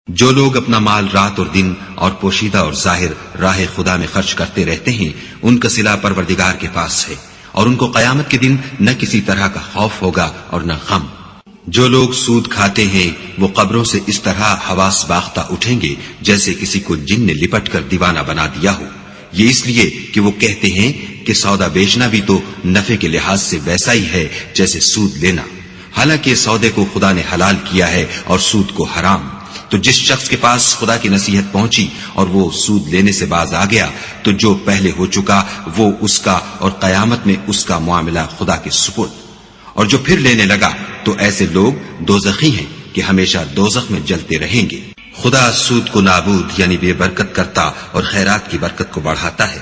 جو لوگ اپنا مال رات اور دن اور پوشیدہ اور ظاہر راہ خدا میں خرچ کرتے رہتے ہیں ان کا صلہ پروردگار کے پاس ہے، اور ان کو قیامت کے دن نہ کسی طرح کا خوف ہوگا اور نہ غم۔ جو لوگ سود کھاتے ہیں وہ قبروں سے اس طرح حواس باختہ اٹھیں گے جیسے کسی کو جن نے لپٹ کر دیوانہ بنا دیا ہو، یہ اس لیے کہ وہ کہتے ہیں کہ سودا بیچنا بھی تو نفع کے لحاظ سے ویسا ہی ہے جیسے سود لینا، حالانکہ سودے کو خدا نے حلال کیا ہے اور سود کو حرام۔ تو جس شخص کے پاس خدا کی نصیحت پہنچی اور وہ سود لینے سے باز آ گیا تو جو پہلے ہو چکا وہ اس کا، اور قیامت میں اس کا معاملہ خدا کے سپرد۔ اور جو پھر لینے لگا تو ایسے لوگ دوزخی ہیں کہ ہمیشہ دوزخ میں جلتے رہیں گے۔ خدا سود کو نابود یعنی بے برکت کرتا اور خیرات کی برکت کو بڑھاتا ہے،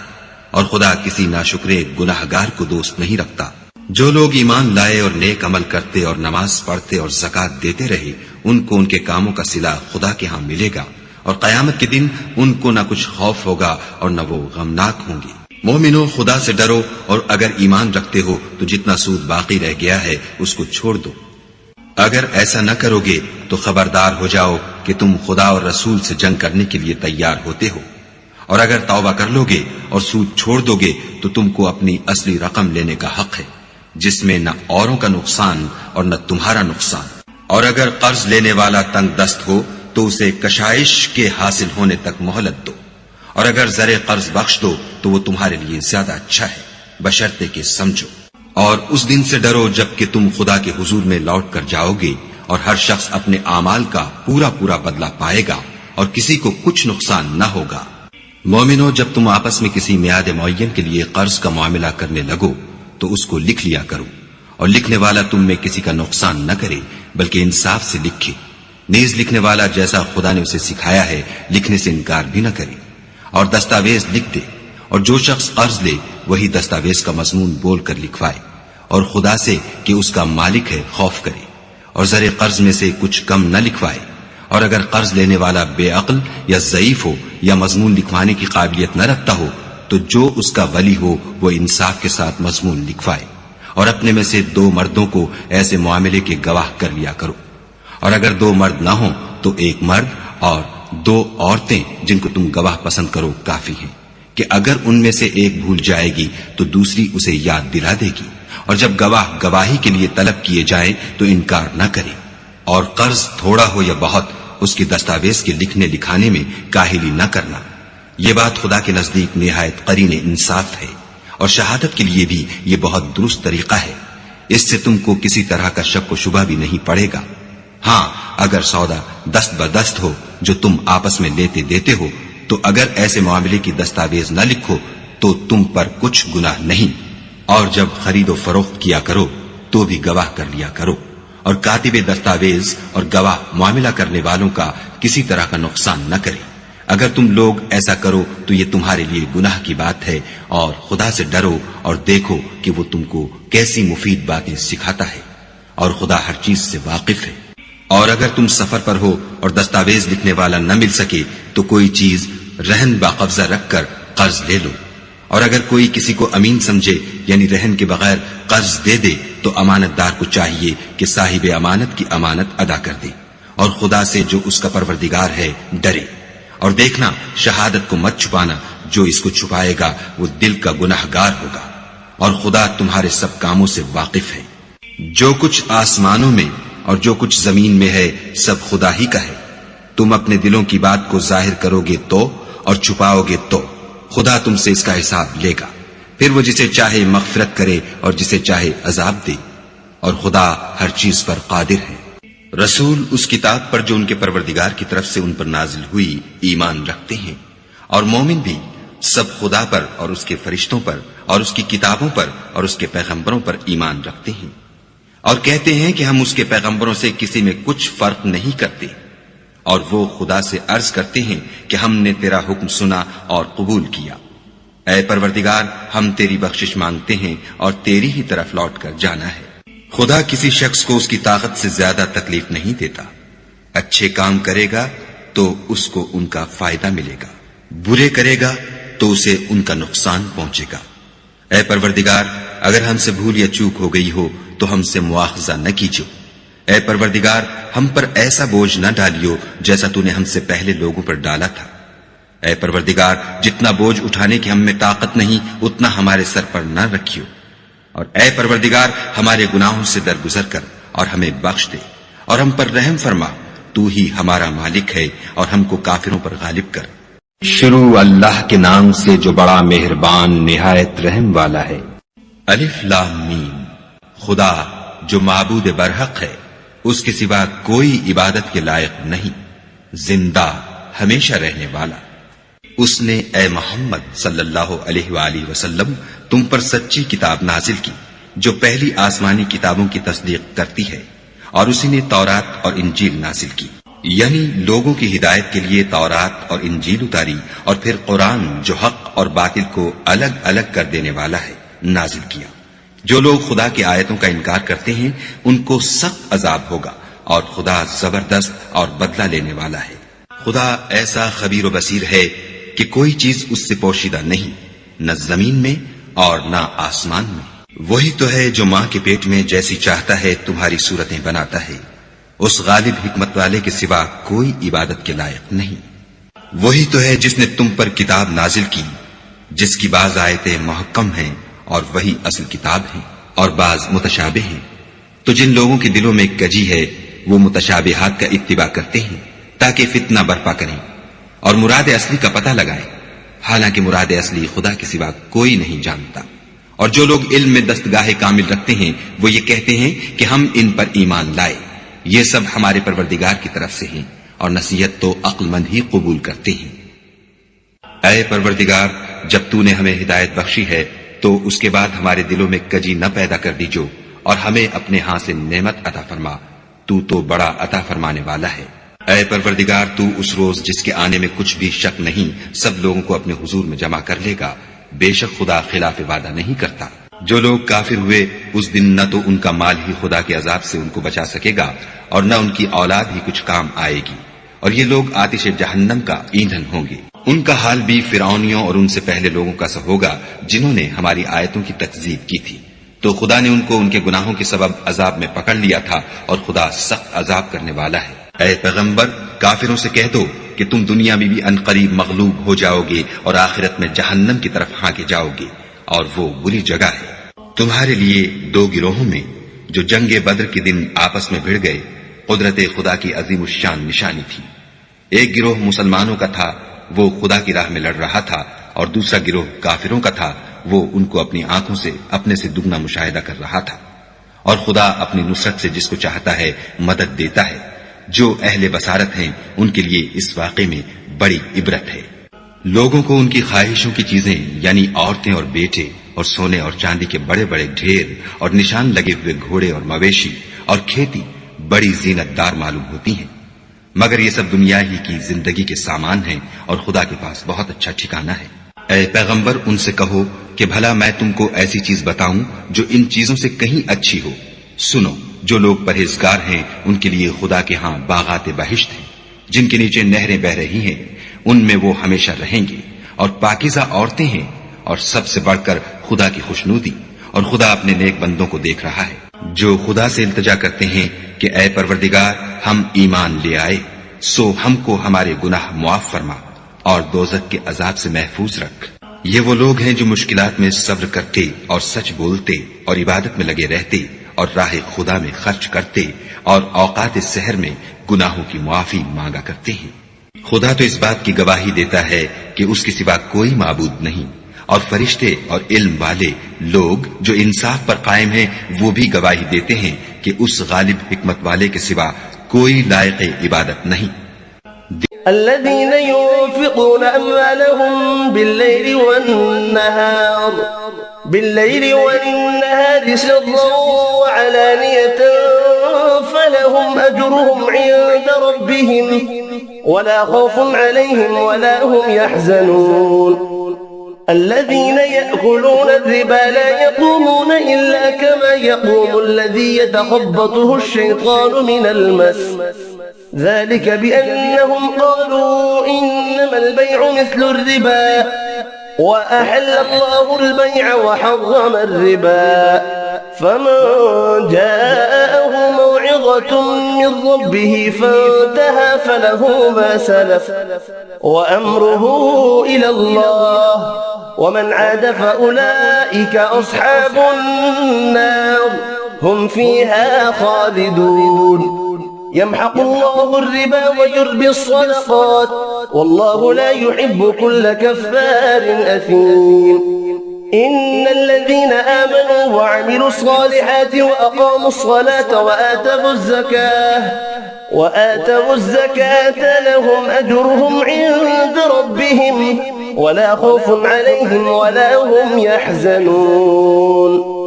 اور خدا کسی ناشکرے گناہ گار کو دوست نہیں رکھتا۔ جو لوگ ایمان لائے اور نیک عمل کرتے اور نماز پڑھتے اور زکوٰۃ دیتے رہے ان کو ان کے کاموں کا صلہ خدا کے ہاں ملے گا، اور قیامت کے دن ان کو نہ کچھ خوف ہوگا اور نہ وہ غمناک ہوں گے۔ مومنو، خدا سے ڈرو، اور اگر ایمان رکھتے ہو تو جتنا سود باقی رہ گیا ہے اس کو چھوڑ دو۔ اگر ایسا نہ کرو گے تو خبردار ہو جاؤ کہ تم خدا اور رسول سے جنگ کرنے کے لیے تیار ہوتے ہو، اور اگر توبہ کر لو گے اور سود چھوڑ دو گے تو تم کو اپنی اصلی رقم لینے کا حق ہے، جس میں نہ اوروں کا نقصان اور نہ تمہارا نقصان۔ اور اگر قرض لینے والا تنگ دست ہو تو اسے کشائش کے حاصل ہونے تک مہلت دو، اور اگر زر قرض بخش دو تو وہ تمہارے لیے زیادہ اچھا ہے، بشرطے کہ سمجھو۔ اور اس دن سے ڈرو جب کہ تم خدا کے حضور میں لوٹ کر جاؤ گے، اور ہر شخص اپنے اعمال کا پورا پورا بدلہ پائے گا، اور کسی کو کچھ نقصان نہ ہوگا۔ مومنو، جب تم آپس میں کسی میعاد معین کے لیے قرض کا معاملہ کرنے لگو تو اس کو لکھ لیا کرو، اور لکھنے والا تم میں کسی کا نقصان نہ کرے بلکہ انصاف سے لکھے۔ نیز لکھنے والا جیسا خدا نے اسے سکھایا ہے لکھنے سے انکار بھی نہ کرے، اور دستاویز لکھ دے، اور جو شخص قرض لے وہی دستاویز کا مضمون بول کر لکھوائے، اور خدا سے کہ اس کا مالک ہے خوف کرے، اور زر قرض میں سے کچھ کم نہ لکھوائے۔ اور اگر قرض لینے والا بے عقل یا ضعیف ہو یا مضمون لکھوانے کی قابلیت نہ رکھتا ہو تو جو اس کا ولی ہو وہ انصاف کے ساتھ مضمون لکھوائے، اور اپنے میں سے 2 مردوں کو ایسے معاملے کے گواہ کر لیا کرو، اور اگر 2 مرد نہ ہوں تو 1 مرد اور 2 عورتیں جن کو تم گواہ پسند کرو کافی ہیں، کہ اگر ان میں سے ایک بھول جائے گی تو دوسری اسے یاد دلا دے گی، اور جب گواہ گواہی کے لیے طلب کیے جائیں تو انکار نہ کرے۔ اور قرض تھوڑا ہو یا بہت اس کی دستاویز کے لکھنے لکھانے میں کاہلی نہ کرنا، یہ بات خدا کے نزدیک نہایت قرین انصاف ہے، اور شہادت کے لیے بھی یہ بہت درست طریقہ ہے، اس سے تم کو کسی طرح کا شک و شبہ بھی نہیں پڑے گا۔ ہاں، اگر سودا دست بدست ہو جو تم آپس میں لیتے دیتے ہو تو اگر ایسے معاملے کی دستاویز نہ لکھو تو تم پر کچھ گناہ نہیں، اور جب خرید و فروخت کیا کرو تو بھی گواہ کر لیا کرو، اور کاتب دستاویز اور گواہ معاملہ کرنے والوں کا کسی طرح کا نقصان نہ کرے۔ اگر تم لوگ ایسا کرو تو یہ تمہارے لیے گناہ کی بات ہے، اور خدا سے ڈرو اور دیکھو کہ وہ تم کو کیسی مفید باتیں سکھاتا ہے، اور خدا ہر چیز سے واقف ہے۔ اور اگر تم سفر پر ہو اور دستاویز لکھنے والا نہ مل سکے تو کوئی چیز رہن باقبضہ رکھ کر قرض لے لو، اور اگر کوئی کسی کو امین سمجھے یعنی رہن کے بغیر قرض دے دے تو امانت دار کو چاہیے کہ صاحب امانت کی امانت ادا کر دے، اور خدا سے جو اس کا پروردگار ہے ڈرے۔ اور دیکھنا، شہادت کو مت چھپانا، جو اس کو چھپائے گا وہ دل کا گناہ گار ہوگا، اور خدا تمہارے سب کاموں سے واقف ہے۔ جو کچھ آسمانوں میں اور جو کچھ زمین میں ہے سب خدا ہی کا ہے، تم اپنے دلوں کی بات کو ظاہر کرو گے تو اور چھپاؤ گے تو خدا تم سے اس کا حساب لے گا، پھر وہ جسے چاہے مغفرت کرے اور جسے چاہے عذاب دے، اور خدا ہر چیز پر قادر ہے۔ رسول اس کتاب پر جو ان کے پروردگار کی طرف سے ان پر نازل ہوئی ایمان رکھتے ہیں، اور مومن بھی سب خدا پر اور اس کے فرشتوں پر اور اس کی کتابوں پر اور اس کے پیغمبروں پر ایمان رکھتے ہیں، اور کہتے ہیں کہ ہم اس کے پیغمبروں سے کسی میں کچھ فرق نہیں کرتے، اور وہ خدا سے عرض کرتے ہیں کہ ہم نے تیرا حکم سنا اور قبول کیا۔ اے پروردگار، ہم تیری بخشش مانگتے ہیں اور تیری ہی طرف لوٹ کر جانا ہے۔ خدا کسی شخص کو اس کی طاقت سے زیادہ تکلیف نہیں دیتا، اچھے کام کرے گا تو اس کو ان کا فائدہ ملے گا، برے کرے گا تو اسے ان کا نقصان پہنچے گا۔ اے پروردگار، اگر ہم سے بھول یا چوک ہو گئی ہو تو ہم سے مواخذہ نہ کیجو، اے پروردگار ہم پر ایسا بوجھ نہ ڈالیو جیسا تو نے ہم سے پہلے لوگوں پر ڈالا تھا۔ اے پروردگار جتنا بوجھ اٹھانے کی ہم میں طاقت نہیں اتنا ہمارے سر پر نہ رکھیو، اور اے پروردگار ہمارے گناہوں سے درگزر کر اور ہمیں بخش دے اور ہم پر رحم فرما، تو ہی ہمارا مالک ہے اور ہم کو کافروں پر غالب کر۔ شروع اللہ کے نام سے جو بڑا مہربان نہایت رحم والا ہے۔ الف لام میم، خدا جو معبود برحق ہے، اس کے سوا کوئی عبادت کے لائق نہیں، زندہ ہمیشہ رہنے والا۔ اس نے اے محمد صلی اللہ علیہ وآلہ وسلم تم پر سچی کتاب نازل کی جو پہلی آسمانی کتابوں کی تصدیق کرتی ہے، اور اسی نے تورات اور انجیل نازل کی، یعنی لوگوں کی ہدایت کے لیے تورات اور انجیل اتاری، اور پھر قرآن جو حق اور باطل کو الگ الگ کر دینے والا ہے نازل کیا۔ جو لوگ خدا کی آیتوں کا انکار کرتے ہیں ان کو سخت عذاب ہوگا، اور خدا زبردست اور بدلہ لینے والا ہے۔ خدا ایسا خبیر و بصیر ہے کہ کوئی چیز اس سے پوشیدہ نہیں، نہ زمین میں اور نہ آسمان میں۔ وہی تو ہے جو ماں کے پیٹ میں جیسی چاہتا ہے تمہاری صورتیں بناتا ہے، اس غالب حکمت والے کے سوا کوئی عبادت کے لائق نہیں۔ وہی تو ہے جس نے تم پر کتاب نازل کی جس کی بعض آیتیں محکم ہیں اور وہی اصل کتاب ہیں، اور بعض متشابہ ہیں، تو جن لوگوں کے دلوں میں کجی ہے وہ متشابہات کا اتباع کرتے ہیں تاکہ فتنہ برپا کریں اور مراد اصلی کا پتہ لگائیں، حالانکہ مراد اصلی خدا کے سوا کوئی نہیں جانتا۔ اور جو لوگ علم میں دستگاہ کامل رکھتے ہیں وہ یہ کہتے ہیں کہ ہم ان پر ایمان لائے، یہ سب ہمارے پروردگار کی طرف سے ہیں، اور نصیحت تو عقل مند ہی قبول کرتے ہیں۔ اے پروردگار جب تو نے ہمیں ہدایت بخشی ہے تو اس کے بعد ہمارے دلوں میں کجی نہ پیدا کر دیجو، اور ہمیں اپنے ہاں سے نعمت عطا فرما، تو بڑا عطا فرمانے والا ہے۔ اے پروردگار تو اس روز جس کے آنے میں کچھ بھی شک نہیں سب لوگوں کو اپنے حضور میں جمع کر لے گا، بے شک خدا خلاف وعدہ نہیں کرتا۔ جو لوگ کافر ہوئے اس دن نہ تو ان کا مال ہی خدا کے عذاب سے ان کو بچا سکے گا اور نہ ان کی اولاد ہی کچھ کام آئے گی، اور یہ لوگ آتش جہنم کا ایندھن ہوں گے۔ ان کا حال بھی فرعونیوں اور ان سے پہلے لوگوں کا سا ہوگا جنہوں نے ہماری آیتوں کی تکذیب کی تھی، تو خدا نے ان کو ان کے گناہوں کے سبب عذاب میں پکڑ لیا تھا، اور خدا سخت عذاب کرنے والا ہے۔ اے پیغمبر کافروں سے کہہ دو کہ تم دنیا میں بھی عنقریب مغلوب ہو جاؤ گے اور آخرت میں جہنم کی طرف ہانکے جاؤ گے، اور وہ بری جگہ ہے۔ تمہارے لیے دو گروہوں میں جو جنگ بدر کے دن آپس میں بھڑ گئے قدرت خدا کی عظیم الشان نشانی تھی۔ ایک گروہ مسلمانوں کا تھا، وہ خدا کی راہ میں لڑ رہا تھا، اور دوسرا گروہ کافروں کا تھا، وہ ان کو اپنی آنکھوں سے اپنے سے دگنا مشاہدہ کر رہا تھا۔ اور خدا اپنی نصرت سے جس کو چاہتا ہے مدد دیتا ہے، جو اہل بصارت ہیں ان کے لیے اس واقعے میں بڑی عبرت ہے۔ لوگوں کو ان کی خواہشوں کی چیزیں یعنی عورتیں اور بیٹے اور سونے اور چاندی کے بڑے بڑے ڈھیر اور نشان لگے ہوئے گھوڑے اور مویشی اور کھیتی بڑی زینت دار معلوم ہوتی ہیں، مگر یہ سب دنیا ہی کی زندگی کے سامان ہیں، اور خدا کے پاس بہت اچھا ٹھکانہ ہے۔ اے پیغمبر ان سے کہو کہ بھلا میں تم کو ایسی چیز بتاؤں جو ان چیزوں سے کہیں اچھی ہو۔ سنو، جو لوگ پرہیزگار ہیں ان کے لیے خدا کے ہاں باغات بہشت ہیں جن کے نیچے نہریں بہ رہی ہیں، ان میں وہ ہمیشہ رہیں گے، اور پاکیزہ عورتیں ہیں، اور سب سے بڑھ کر خدا کی خوشنودی، اور خدا اپنے نیک بندوں کو دیکھ رہا ہے جو خدا سے التجا کرتے ہیں کہ اے پروردگار ہم ایمان لے آئے، سو ہم کو ہمارے گناہ معاف فرما اور دوزخ کے عذاب سے محفوظ رکھ۔ یہ وہ لوگ ہیں جو مشکلات میں صبر کرتے اور سچ بولتے اور عبادت میں لگے رہتے اور راہ خدا میں خرچ کرتے اور اوقات سحر میں گناہوں کی معافی مانگا کرتے ہیں۔ خدا تو اس بات کی گواہی دیتا ہے کہ اس کے سوا کوئی معبود نہیں، اور فرشتے اور علم والے لوگ جو انصاف پر قائم ہیں وہ بھی گواہی دیتے ہیں کہ اس غالب حکمت والے کے سوا کوئی لائق عبادت نہیں۔ الذين ينفقون أموالهم بالليل والنهار سرا وعلانية فلهم أجرهم عند ربهم ولا خوف عليهم ولا هم يحزنون الذين يأكلون الربا لا يقومون إلا كما يقوم الذي يتخبطه الشيطان من المس ذلك بأنهم قالوا إنما البيع مثل الربا وأحل الله البيع وحرم الربا فمن جاءه موعظة موعظة من ربه فانتهى فله ما سلف وأمره إلى الله ومن عاد فأولئك أصحاب النار هم فيها خالدون يمحق الله الربا ويربي الصدقات والله لا يحب كل كفار أثيم إن الذين آمنوا وعملوا الصالحات وأقاموا الصلاة وآتوا الزكاة لهم أجرهم عند ربهم ولا خوف عليهم ولا هم يحزنون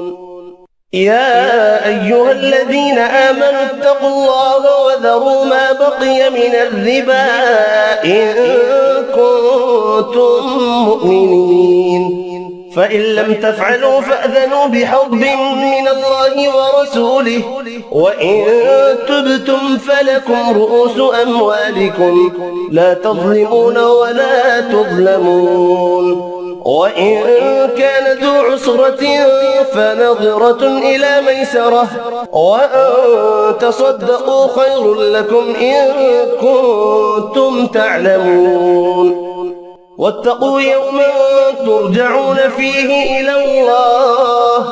يا أيها الذين آمنوا اتقوا الله وذروا ما بقي من الربا إن كنتم مؤمنين فإن لم تفعلوا فأذنوا بحرب من الله ورسوله وإن تبتم فلكم رؤوس أموالكم لا تظلمون ولا تظلمون وإن كان ذو عسرة فنظرة إلى ميسرة وأن تصدقوا خير لكم إن كنتم تعلمون واتقوا يوما ترجعون فيه إلى الله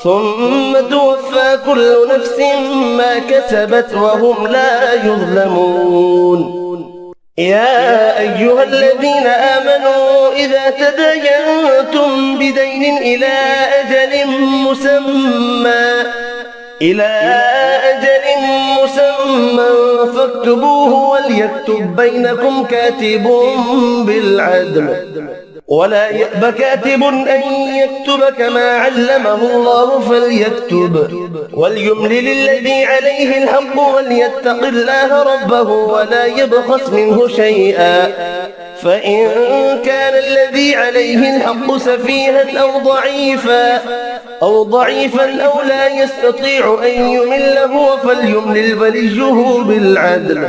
ثم توفى كل نفس ما كسبت وهم لا يظلمون يا أيها الذين آمنوا إذا تداينتم بدين إلى أجل مسمى فاكتبوه وليكتب بينكم كاتب بالعدل ولا يأب كاتب أن يكتب كما علمه الله فليكتب وليملل الذي عليه الحق وليتق الله ربه ولا يبخس منه شيئا فإن كان الذي عليه الحق سفيها أو ضعيفا أو لا يستطيع أن يمل هو فليملل وليه بالعدل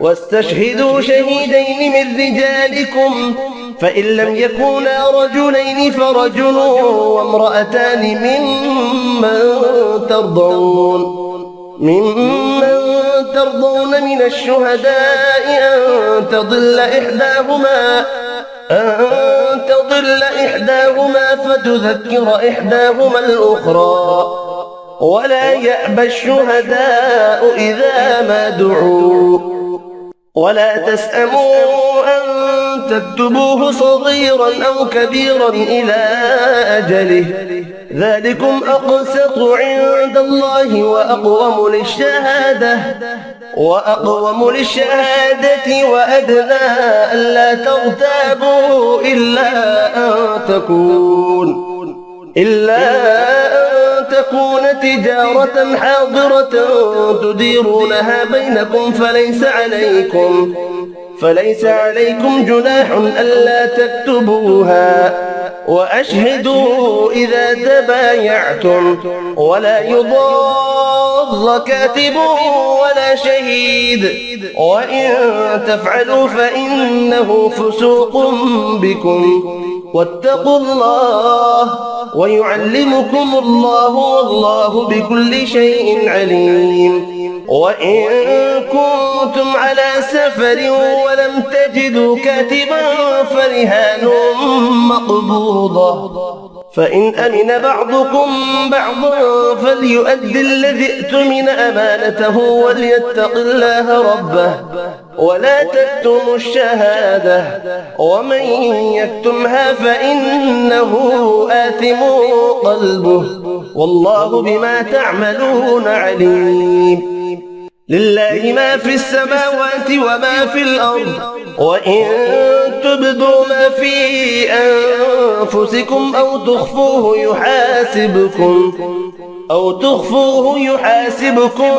واستشهدوا شهيدين من رجالكم فإن لم يكونا رجلين فرجل وامرأتان ممن ترضون من الشهداء أن تضل إحداهما فتذكر إحداهما الأخرى ولا يأبى الشهداء إذا ما دعوا ولا تسأموا أن تكتبوه صغيرا أو كبيرا إلى أجله ذلكم أقسط عند الله وأقوم للشهادة وأدنى ألا ترتابوا إلا أن تكون تجارة حاضرة تديرونها بينكم فليس عليكم جناح ألا تكتبوها وأشهدوا إذا تبايعتم ولا يضار كاتب ولا شهيد وإن تفعلوا فإنه فسوق بكم واتقوا الله ويعلمكم الله والله بكل شيء عليم وإن كنتم على سفر ولم تجدوا كاتبا فرهان مقبوضة فإن أمن بعضكم بعضا فليؤدي الذي ائتمن أمانته وليتق الله ربه ولا تكتموا الشهادة ومن يكتمها فإنه آثم قلبه والله بما تعملون عليم لله ما في السماوات وما في الأرض وإن تبدوا ما في أنفسكم أو تخفوه يحاسبكم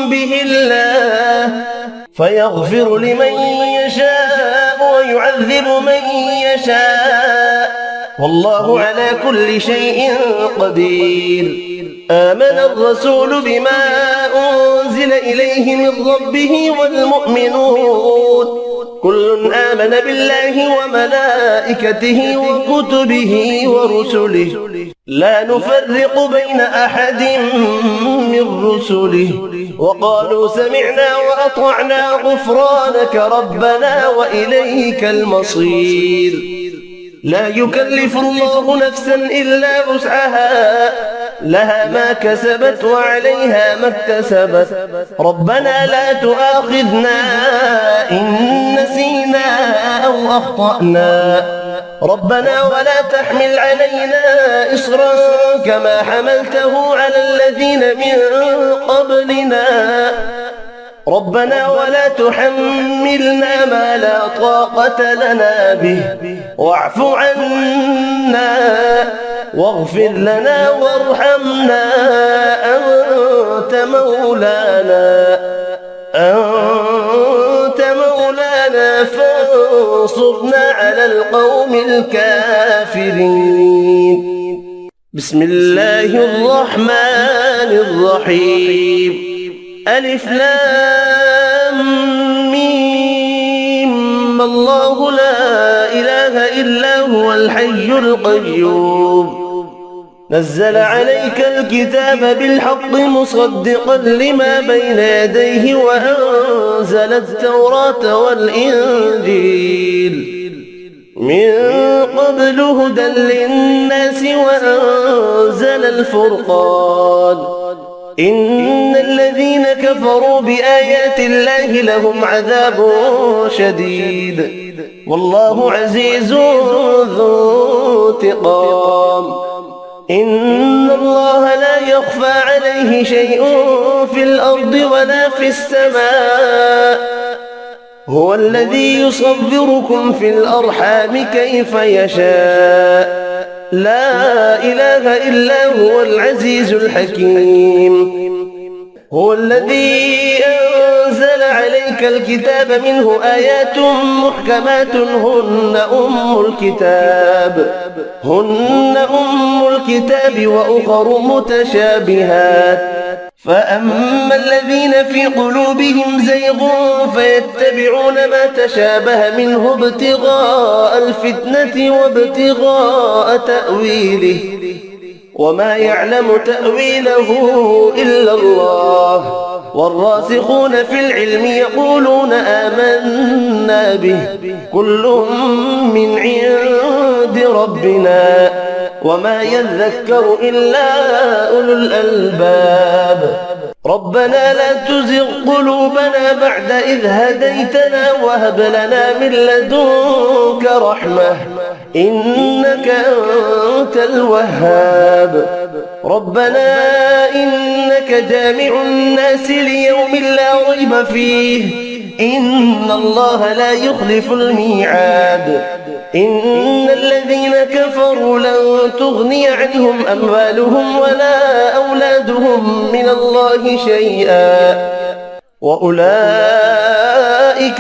به الله فيغفر لمن يشاء ويعذب من يشاء والله على كل شيء قدير آمن الرسول بما أنزل إليه من ربه والمؤمنون كل آمن بالله وملائكته وكتبه ورسله لا نفرق بين أحد من رسله وقالوا سمعنا وأطعنا غفرانك ربنا وإليك المصير. لا يكلف الله نفسا إلا وسعها، لها ما كسبت وعليها ما اكتسبت. ربنا لا تؤاخذنا إن نسينا أو أخطأنا، ربنا ولا تحمل علينا إصرا كما حملته على الذين من قبلنا، ربنا ولا تحملنا ما لا طاقة لنا به، واعف عنا واغفر لنا وارحمنا، أنت مولانا فانصرنا على القوم الكافرين. بسم الله الرحمن الرحيم. ألف لام ميم. الله لا إله إلا هو الحي القيوم. نزل عليك الكتاب بالحق مصدقا لما بين يديه وأنزل التوراة والإنجيل من قبل هدى للناس وأنزل الفرقان. إن الذين كفروا بآيات الله لهم عذاب شديد والله عزيز ذو انتقام. إن الله لا يخفى عليه شيء في الأرض ولا في السماء، هو الذي يصوركم في الأرحام كيف يشاء، لا إله إلا هو العزيز الحكيم. هو الذي أنزل عليك الكتاب منه آيات محكمات هن أم الكتاب وأخر متشابهات، فأما الذين في قلوبهم زيغ فيتبعون ما تشابه منه ابتغاء الفتنة وابتغاء تأويله، وما يعلم تأويله إلا الله. والراسخون في العلم يقولون آمنا به كل من عند ربنا وما يذكر إلا أولو الألباب. ربنا لا تزغ قلوبنا بعد إذ هديتنا وهب لنا من لدنك رحمة إنك أنت الوهاب. ربنا إنك جامع الناس ليوم لا ريب فيه إن الله لا يخلف الميعاد. إن الذين كفروا لن تغني عنهم أموالهم ولا أولادهم من الله شيئا وأولئك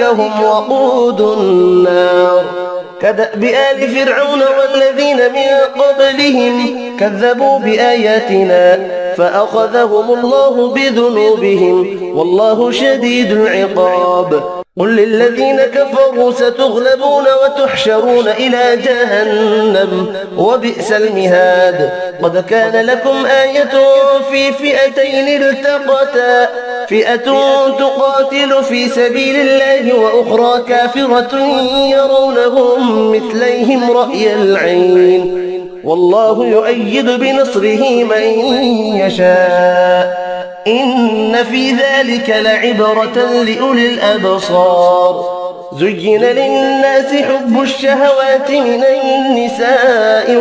هم وقود النار. كدأب آل فرعون والذين من قبلهم كذبوا بآياتنا فأخذهم الله بذنوبهم والله شديد العقاب. قل للذين كفروا ستغلبون وتحشرون إلى جهنم وبئس المهاد. قد كان لكم آية في فئتين التقتا، فئة تقاتل في سبيل الله وأخرى كافرة يرونهم مثليهم رأي العين والله يؤيد بنصره من يشاء إن في ذلك لعبرة لأولي الأبصار. زين للناس حب الشهوات من النساء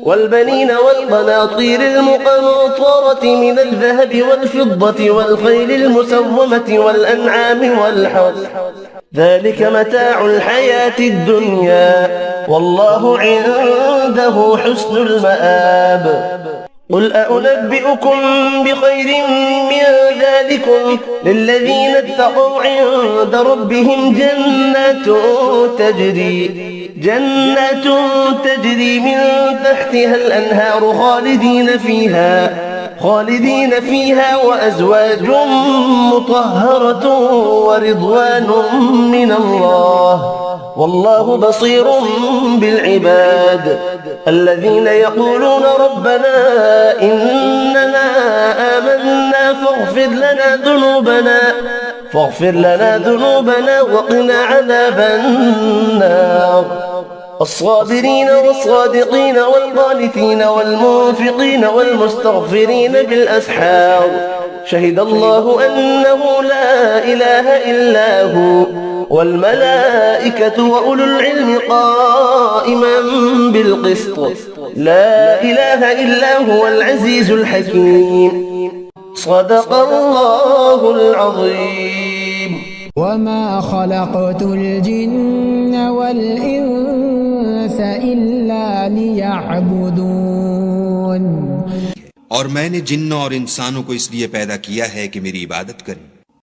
والبنين والقناطير المقنطرة من الذهب والفضة والخيل المسومة والأنعام والحرث ذلك متاع الحياة الدنيا والله عنده حسن المآب. قل أنبئكم بخير من ذلكم للذين اتقوا عند ربهم جنات تجري من تحتها الأنهار خالدين فيها وأزواج مطهرة ورضوان من الله والله بصير بالعباد الذين يقولون ربنا إننا آمنا فاغفر لنا ذنوبنا وقنا عذاب النار الصابرين والصادقين والقانتين والمنفقين والمستغفرين بالأسحار شهد الله أنه لا إله إلا هو والملائكة وأولو العلم قائما بالقسط لا إله إلا هو العزيز الحكيم صدق الله العظيم وما خلقت الجن والإنس إلا ليعبدون और मैंने जिन्नों और इंसानों को इसलिए पैदा किया है कि मेरी इबादत करें।